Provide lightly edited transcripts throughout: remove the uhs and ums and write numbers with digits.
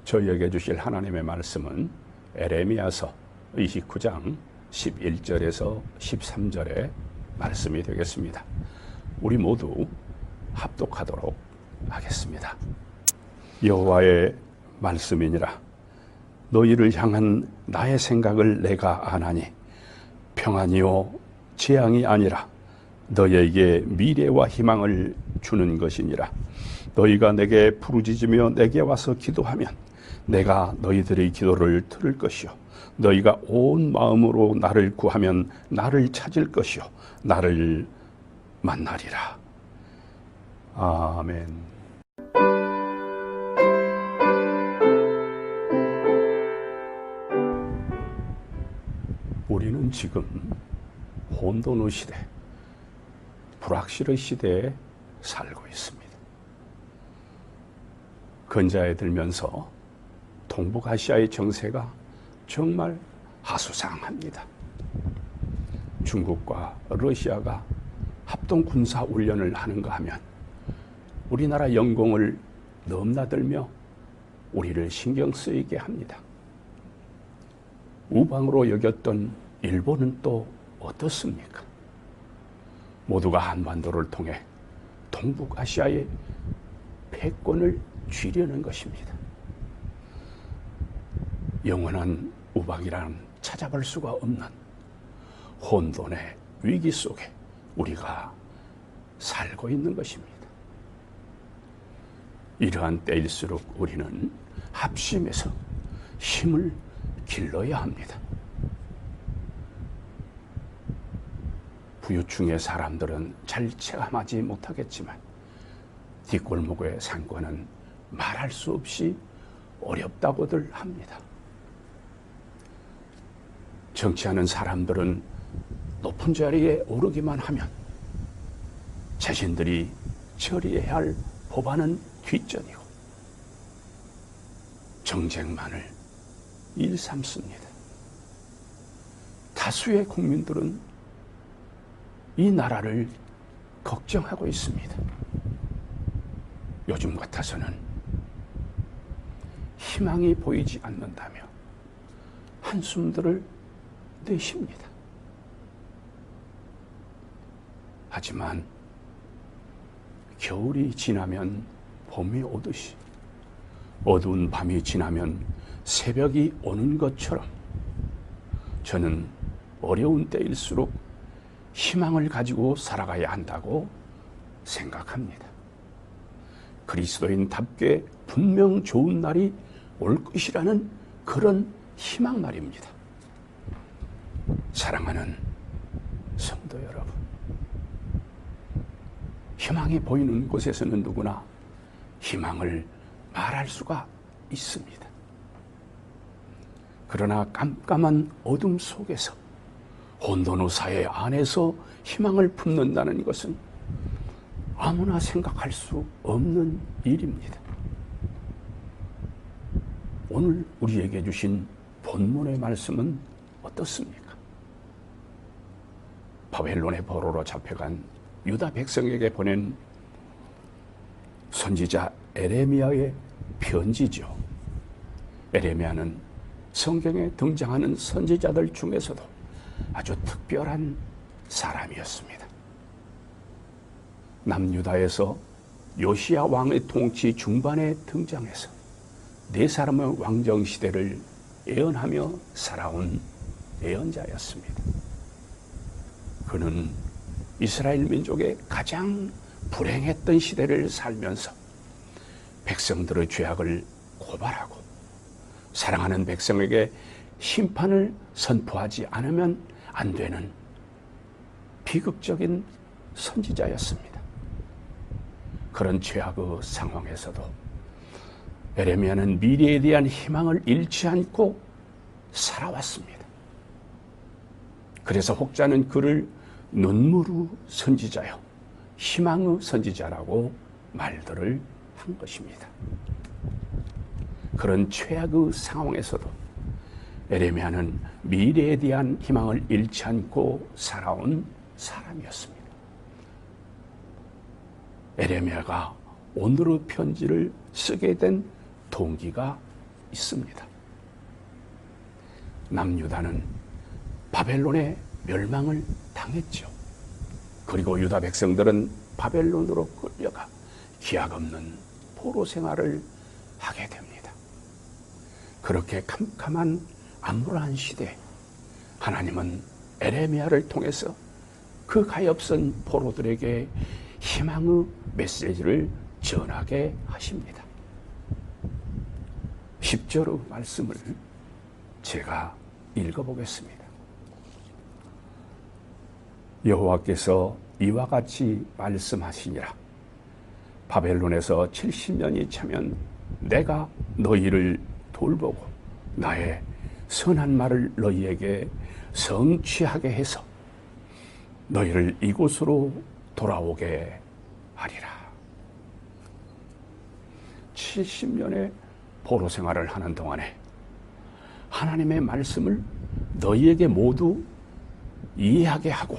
저희에게 주실 하나님의 말씀은 에레미야서 29장 11절에서 13절의 말씀이 되겠습니다. 우리 모두 합독하도록 하겠습니다. 여호와의 말씀이니라. 너희를 향한 나의 생각을 내가 아나니 평안이요 재앙이 아니라 너희에게 미래와 희망을 주는 것이니라. 너희가 내게 부르짖으며 내게 와서 기도하면 내가 너희들의 기도를 들을 것이요 너희가 온 마음으로 나를 구하면 나를 찾을 것이요 나를 만나리라. 아멘. 우리는 지금 혼돈의 시대, 불확실의 시대에 살고 있습니다. 근자에 들면서 동북아시아의 정세가 정말 하수상합니다. 중국과 러시아가 합동 군사 훈련을 하는가 하면 우리나라 영공을 넘나들며 우리를 신경 쓰이게 합니다. 우방으로 여겼던 일본은 또 어떻습니까? 모두가 한반도를 통해 동북아시아의 패권을 쥐려는 것입니다. 영원한 우방이란 찾아볼 수가 없는 혼돈의 위기 속에 우리가 살고 있는 것입니다. 이러한 때일수록 우리는 합심해서 힘을 길러야 합니다. 부유층의 사람들은 잘 체감하지 못하겠지만 뒷골목의 상권은 말할 수 없이 어렵다고들 합니다. 정치하는 사람들은 높은 자리에 오르기만 하면 자신들이 처리해야 할 법안은 뒷전이고 정쟁만을 일삼습니다. 다수의 국민들은 이 나라를 걱정하고 있습니다. 요즘 같아서는 희망이 보이지 않는다며 한숨들을 내쉽니다. 하지만 겨울이 지나면 봄이 오듯이 어두운 밤이 지나면 새벽이 오는 것처럼 저는 어려운 때일수록 희망을 가지고 살아가야 한다고 생각합니다. 그리스도인답게 분명 좋은 날이 올 것이라는 그런 희망 말입니다. 사랑하는 성도 여러분, 희망이 보이는 곳에서는 누구나 희망을 말할 수가 있습니다. 그러나 깜깜한 어둠 속에서 혼돈의 사회 안에서 희망을 품는다는 것은 아무나 생각할 수 없는 일입니다. 오늘 우리에게 주신 본문의 말씀은 어떻습니까? 바벨론의 포로로 잡혀간 유다 백성에게 보낸 선지자 에레미야의 편지죠. 에레미야는 성경에 등장하는 선지자들 중에서도 아주 특별한 사람이었습니다. 남유다에서 요시야 왕의 통치 중반에 등장해서 4사람의 왕정 시대를 예언하며 살아온 예언자였습니다. 그는 이스라엘 민족의 가장 불행했던 시대를 살면서 백성들의 죄악을 고발하고 사랑하는 백성에게 심판을 선포하지 않으면 안 되는 비극적인 선지자였습니다. 그런 죄악의 상황에서도 에레미야는 미래에 대한 희망을 잃지 않고 살아왔습니다. 그래서 혹자는 그를 눈물의 선지자요, 희망의 선지자라고 말들을 한 것입니다. 그런 최악의 상황에서도 에레미야는 미래에 대한 희망을 잃지 않고 살아온 사람이었습니다. 에레미야가 오늘의 편지를 쓰게 된 동기가 있습니다. 남유다는 바벨론의 멸망을 당했죠. 그리고 유다 백성들은 바벨론으로 끌려가 기약 없는 포로 생활을 하게 됩니다. 그렇게 캄캄한 암울한 시대에 하나님은 에레미야를 통해서 그 가엾은 포로들에게 희망의 메시지를 전하게 하십니다. 10절의 말씀을 제가 읽어보겠습니다. 여호와께서 이와 같이 말씀하시니라. 바벨론에서 70년이 차면 내가 너희를 돌보고 나의 선한 말을 너희에게 성취하게 해서 너희를 이곳으로 돌아오게 하리라. 70년의 포로 생활을 하는 동안에 하나님의 말씀을 너희에게 모두 이해하게 하고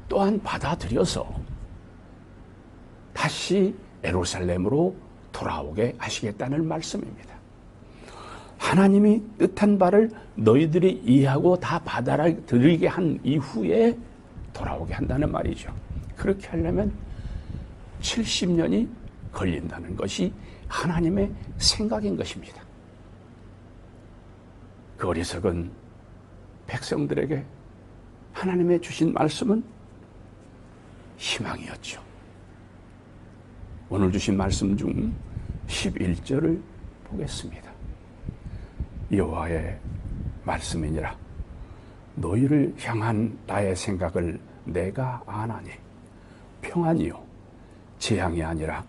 또한 받아들여서 다시 예루살렘으로 돌아오게 하시겠다는 말씀입니다. 하나님이 뜻한 바를 너희들이 이해하고 다 받아들이게 한 이후에 돌아오게 한다는 말이죠. 그렇게 하려면 70년이 걸린다는 것이 하나님의 생각인 것입니다. 그 어리석은 백성들에게 하나님의 주신 말씀은 희망이었죠. 오늘 주신 말씀 중 11절을 보겠습니다. 여호와의 말씀이니라. 너희를 향한 나의 생각을 내가 아나니 평안이요 재앙이 아니라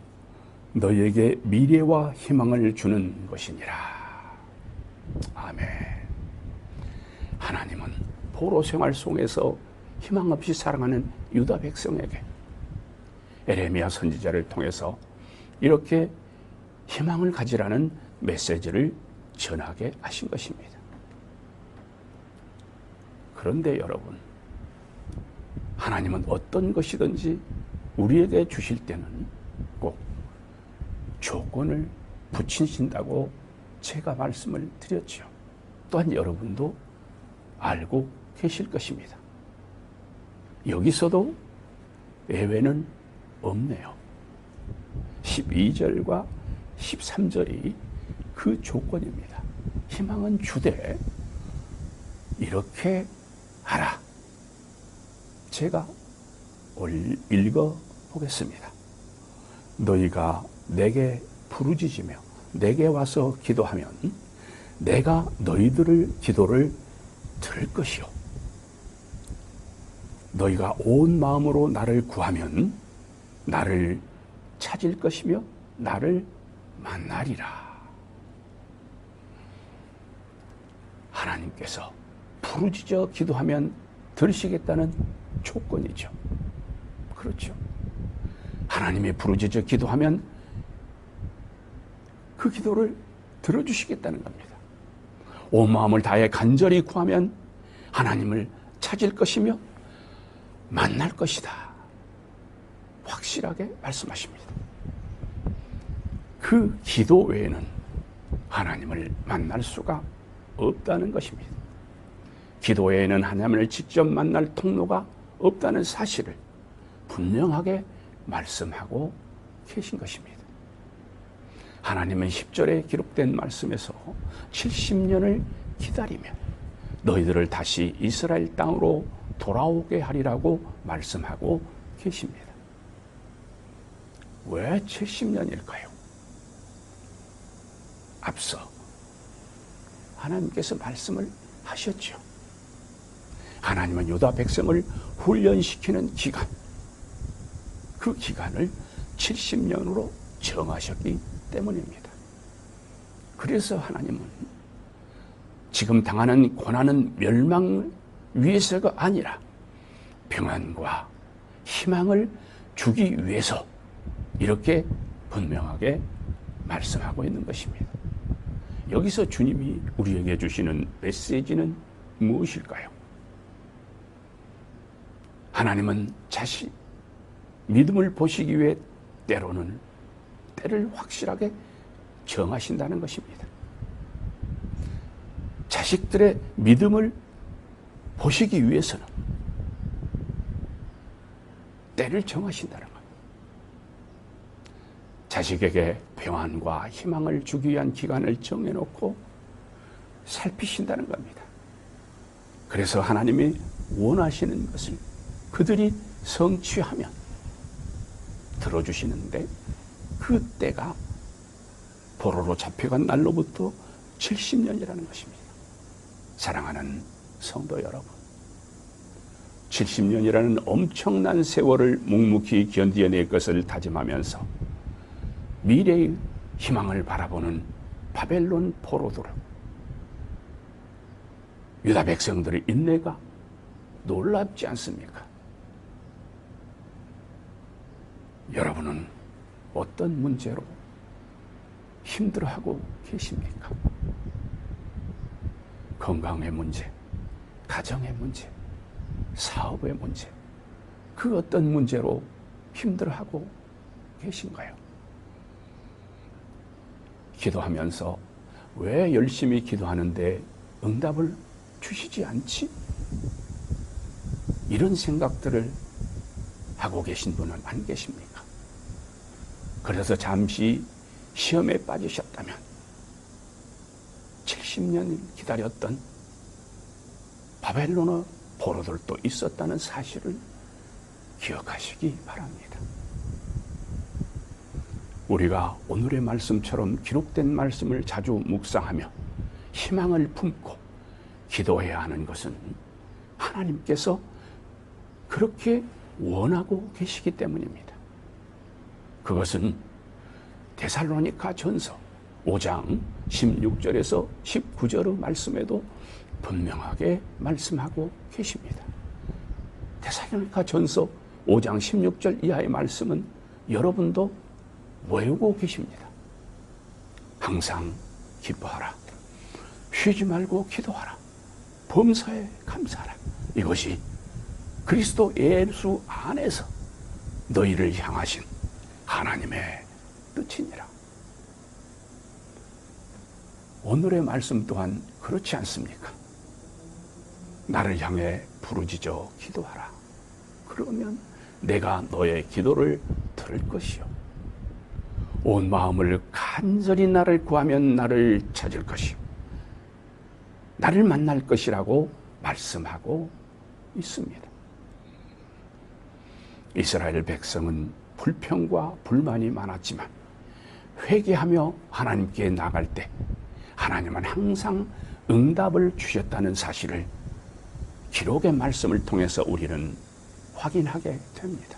너희에게 미래와 희망을 주는 것이니라. 아멘. 하나님은 포로 생활 속에서 희망 없이 살아가는 유다 백성에게 에레미야 선지자를 통해서 이렇게 희망을 가지라는 메시지를 전하게 하신 것입니다. 그런데 여러분, 하나님은 어떤 것이든지 우리에게 주실 때는 꼭 조건을 붙이신다고 제가 말씀을 드렸죠. 또한 여러분도 알고 계실 것입니다. 여기서도 예외는 없네요. 12절과 13절이 그 조건입니다. 희망은 주되 이렇게 하라. 제가 읽어 보겠습니다. 너희가 내게 부르짖으며 내게 와서 기도하면 내가 너희들을 기도를 들을 것이요 너희가 온 마음으로 나를 구하면 나를 찾을 것이며 나를 만나리라. 하나님께서 부르짖어 기도하면 들으시겠다는 조건이죠. 그렇죠. 하나님이 부르짖어 기도하면 그 기도를 들어주시겠다는 겁니다. 온 마음을 다해 간절히 구하면 하나님을 찾을 것이며 만날 것이다. 확실하게 말씀하십니다. 그 기도 외에는 하나님을 만날 수가 없다는 것입니다. 기도 외에는 하나님을 직접 만날 통로가 없다는 사실을 분명하게 말씀하고 계신 것입니다. 하나님은 10절에 기록된 말씀에서 70년을 기다리며 너희들을 다시 이스라엘 땅으로 돌아오게 하리라고 말씀하고 계십니다. 왜 70년일까요? 앞서 하나님께서 말씀을 하셨죠. 하나님은 유다 백성을 훈련시키는 기간, 그 기간을 70년으로 정하셨기 때문입니다. 그래서 하나님은 지금 당하는 고난은 멸망을 위해서가 아니라 평안과 희망을 주기 위해서 이렇게 분명하게 말씀하고 있는 것입니다. 여기서 주님이 우리에게 주시는 메시지는 무엇일까요? 하나님은 자신 믿음을 보시기 위해 때로는 때를 확실하게 정하신다는 것입니다. 자식들의 믿음을 보시기 위해서는 때를 정하신다는 겁니다. 자식에게 평안과 희망을 주기 위한 기간을 정해놓고 살피신다는 겁니다. 그래서 하나님이 원하시는 것을 그들이 성취하면 들어주시는데, 그 때가 포로로 잡혀간 날로부터 70년이라는 것입니다. 사랑하는 성도 여러분, 70년이라는 엄청난 세월을 묵묵히 견디어낼 것을 다짐하면서 미래의 희망을 바라보는 바벨론 포로들, 유다 백성들의 인내가 놀랍지 않습니까? 여러분은 어떤 문제로 힘들어하고 계십니까? 건강의 문제, 가정의 문제, 사업의 문제, 그 어떤 문제로 힘들어하고 계신가요? 기도하면서 왜 열심히 기도하는데 응답을 주시지 않지? 이런 생각들을 하고 계신 분은 안 계십니까? 그래서 잠시 시험에 빠지셨다면 70년을 기다렸던 바벨론의 포로들도 있었다는 사실을 기억하시기 바랍니다. 우리가 오늘의 말씀처럼 기록된 말씀을 자주 묵상하며 희망을 품고 기도해야 하는 것은 하나님께서 그렇게 원하고 계시기 때문입니다. 그것은 데살로니가 전서 5장 16절에서 19절의 말씀에도 분명하게 말씀하고 계십니다. 데살로니가 전서 5장 16절 이하의 말씀은 여러분도 외우고 계십니다. 항상 기뻐하라. 쉬지 말고 기도하라. 범사에 감사하라. 이것이 그리스도 예수 안에서 너희를 향하신 하나님의 뜻이니라. 오늘의 말씀 또한 그렇지 않습니까? 나를 향해 부르짖어 기도하라. 그러면 내가 너의 기도를 들을 것이요. 온 마음을 간절히 나를 구하면 나를 찾을 것이요. 나를 만날 것이라고 말씀하고 있습니다. 이스라엘 백성은 불평과 불만이 많았지만 회개하며 하나님께 나갈 때 하나님은 항상 응답을 주셨다는 사실을 기록의 말씀을 통해서 우리는 확인하게 됩니다.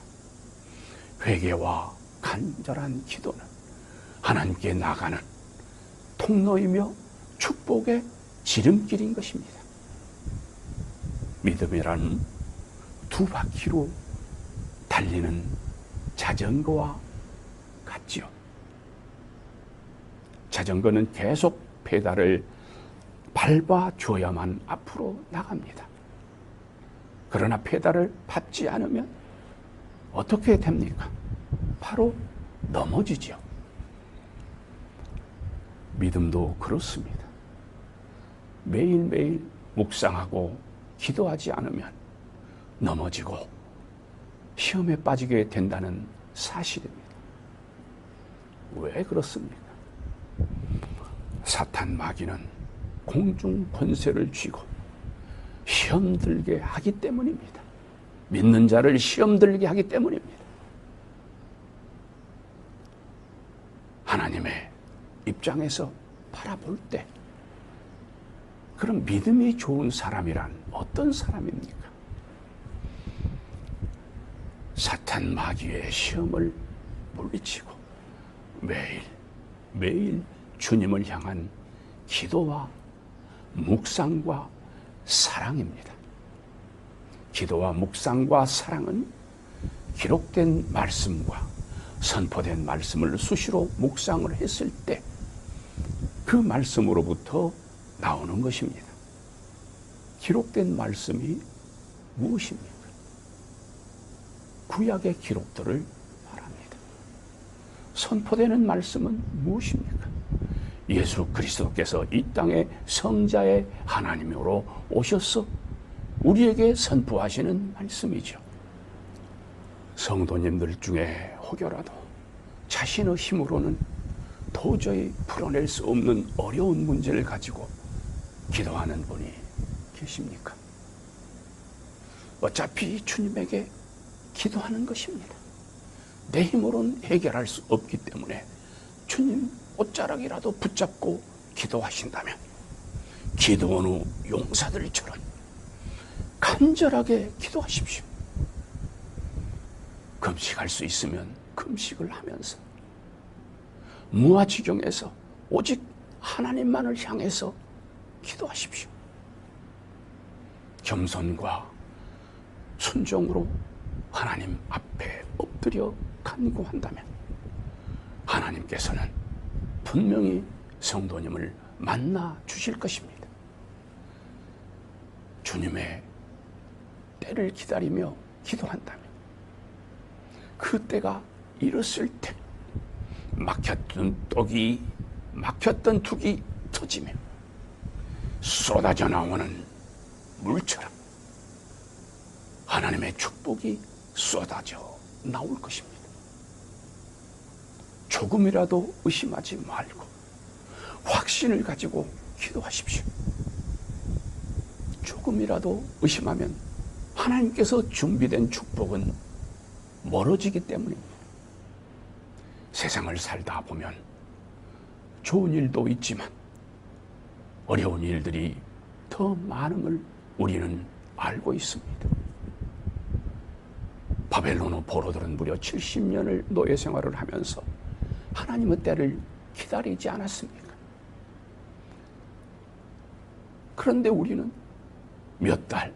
회개와 간절한 기도는 하나님께 나가는 통로이며 축복의 지름길인 것입니다. 믿음이란 두 바퀴로 달리는 자전거와 같지요. 자전거는 계속 페달을 밟아줘야만 앞으로 나갑니다. 그러나 페달을 밟지 않으면 어떻게 됩니까? 바로 넘어지죠. 믿음도 그렇습니다. 매일매일 묵상하고 기도하지 않으면 넘어지고 시험에 빠지게 된다는 사실입니다. 왜 그렇습니까? 사탄 마귀는 공중 권세를 쥐고 시험 들게 하기 때문입니다. 믿는 자를 시험 들게 하기 때문입니다. 하나님의 입장에서 바라볼 때 그럼 믿음이 좋은 사람이란 어떤 사람입니까? 사탄 마귀의 시험을 물리치고 매일 주님을 향한 기도와 묵상과 사랑입니다. 기도와 묵상과 사랑은 기록된 말씀과 선포된 말씀을 수시로 묵상을 했을 때 그 말씀으로부터 나오는 것입니다. 기록된 말씀이 무엇입니까? 구약의 기록들을 말합니다. 선포되는 말씀은 무엇입니까? 예수 그리스도께서 이 땅에 성자의 하나님으로 오셔서 우리에게 선포하시는 말씀이죠. 성도님들 중에 혹여라도 자신의 힘으로는 도저히 풀어낼 수 없는 어려운 문제를 가지고 기도하는 분이 계십니까? 어차피 주님에게 기도하는 것입니다. 내 힘으로는 해결할 수 없기 때문에 주님 옷자락이라도 붙잡고 기도하신다면 기도원 후 용사들처럼 간절하게 기도하십시오. 금식할 수 있으면 금식을 하면서 무아지경에서 오직 하나님만을 향해서 기도하십시오. 겸손과 순종으로 하나님 앞에 엎드려 간구한다면 하나님께서는 분명히 성도님을 만나 주실 것입니다. 주님의 때를 기다리며 기도한다면 그 때가 이뤘을 때 막혔던 둑이 터지며 쏟아져 나오는 물처럼 하나님의 축복이 쏟아져 나올 것입니다. 조금이라도 의심하지 말고 확신을 가지고 기도하십시오. 조금이라도 의심하면 하나님께서 준비된 축복은 멀어지기 때문입니다. 세상을 살다 보면 좋은 일도 있지만 어려운 일들이 더 많음을 우리는 알고 있습니다. 바벨론의 포로들은 무려 70년을 노예 생활을 하면서 하나님의 때를 기다리지 않았습니까? 그런데 우리는 몇 달,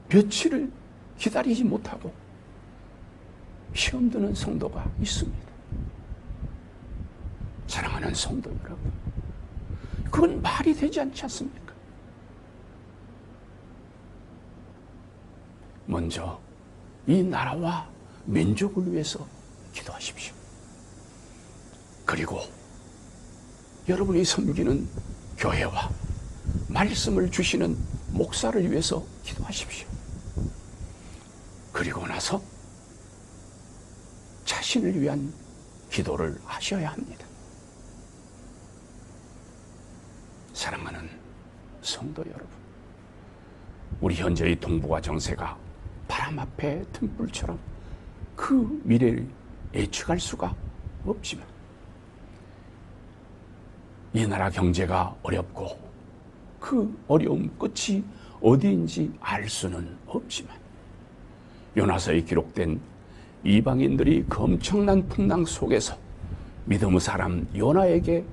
며칠을 기다리지 못하고 시험 드는 성도가 있습니다. 사랑하는 성도 여러분, 그건 말이 되지 않지 않습니까? 먼저 이 나라와 민족을 위해서 기도하십시오. 그리고 여러분이 섬기는 교회와 말씀을 주시는 목사를 위해서 기도하십시오. 그리고 나서 자신을 위한 기도를 하셔야 합니다. 사랑하는 성도 여러분, 우리 현재의 동북아 정세가 바람 앞에 등불처럼 그 미래를 예측할 수가 없지만 이 나라 경제가 어렵고 그 어려움 끝이 어디인지 알 수는 없지만 요나서에 기록된 이방인들이 그 엄청난 풍랑 속에서 믿음의 사람 요나에게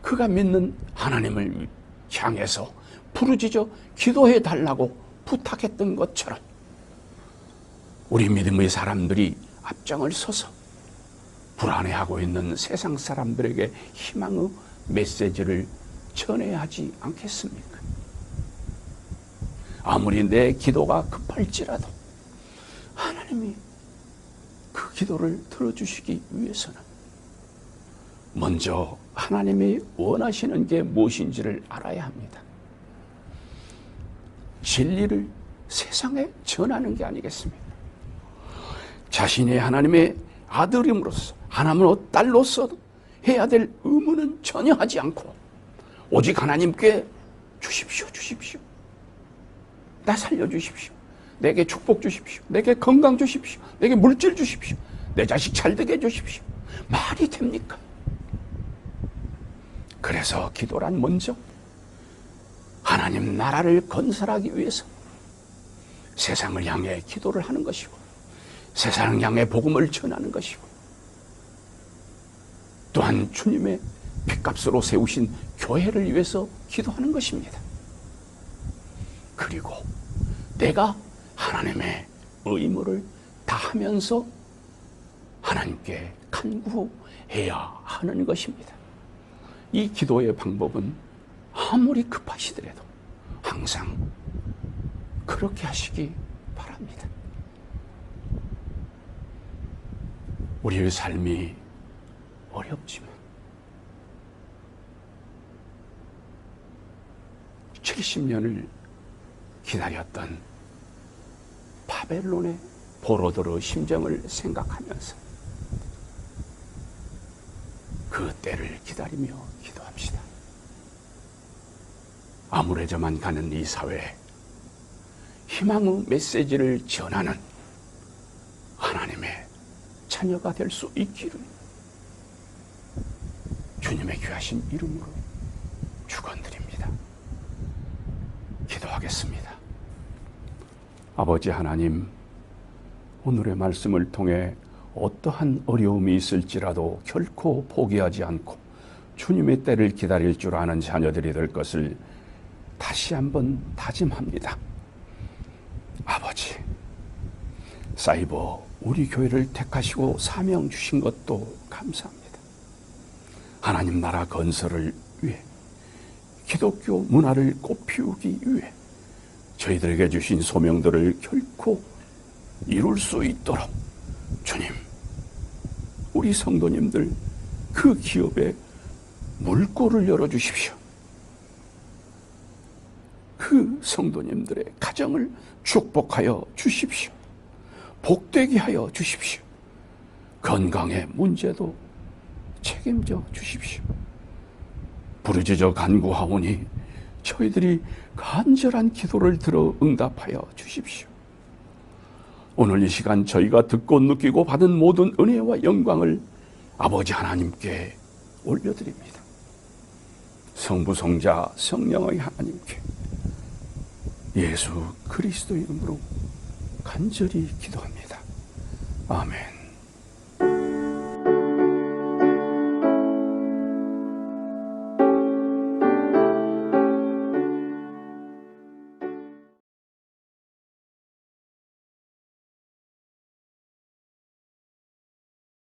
그가 믿는 하나님을 향해서 부르짖어 기도해 달라고 부탁했던 것처럼 우리 믿음의 사람들이 앞장을 서서 불안해하고 있는 세상 사람들에게 희망의 메시지를 전해야 하지 않겠습니까? 아무리 내 기도가 급할지라도 하나님이 그 기도를 들어주시기 위해서는 먼저 하나님이 원하시는 게 무엇인지를 알아야 합니다. 진리를 세상에 전하는 게 아니겠습니까? 자신이 하나님의 아들임으로서 하나님의 딸로서 해야 될 의무는 전혀 하지 않고 오직 하나님께 주십시오. 나 살려주십시오. 내게 축복 주십시오. 내게 건강 주십시오. 내게 물질 주십시오. 내 자식 잘되게 해주십시오. 말이 됩니까? 그래서 기도란 먼저 하나님 나라를 건설하기 위해서 세상을 향해 기도를 하는 것이고 세상을 향해 복음을 전하는 것이고 또한 주님의 핏값으로 세우신 교회를 위해서 기도하는 것입니다. 그리고 내가 하나님의 의무를 다하면서 하나님께 간구해야 하는 것입니다. 이 기도의 방법은 아무리 급하시더라도 항상 그렇게 하시기 바랍니다. 우리의 삶이 어렵지만 70년을 기다렸던 바벨론의 보로도르 심정을 생각하면서 그 때를 기다리며 기도합시다. 아무래져만 가는 이 사회에 희망의 메시지를 전하는 하나님의 자녀가 될 수 있기를 주님의 귀하신 이름으로 축원드립니다. 기도하겠습니다. 아버지 하나님, 오늘의 말씀을 통해 어떠한 어려움이 있을지라도 결코 포기하지 않고 주님의 때를 기다릴 줄 아는 자녀들이 될 것을 다시 한번 다짐합니다. 아버지, 사이버 우리 교회를 택하시고 사명 주신 것도 감사합니다. 하나님 나라 건설을 위해, 기독교 문화를 꽃피우기 위해 저희들에게 주신 소명들을 결코 이룰 수 있도록 주님, 우리 성도님들 그 기업에 물꼬를 열어주십시오. 그 성도님들의 가정을 축복하여 주십시오. 복되게 하여 주십시오. 건강의 문제도 책임져 주십시오. 부르짖어 간구하오니 저희들이 간절한 기도를 들어 응답하여 주십시오. 오늘 이 시간 저희가 듣고 느끼고 받은 모든 은혜와 영광을 아버지 하나님께 올려드립니다. 성부, 성자, 성령의 하나님께 예수 그리스도 이름으로 간절히 기도합니다. 아멘.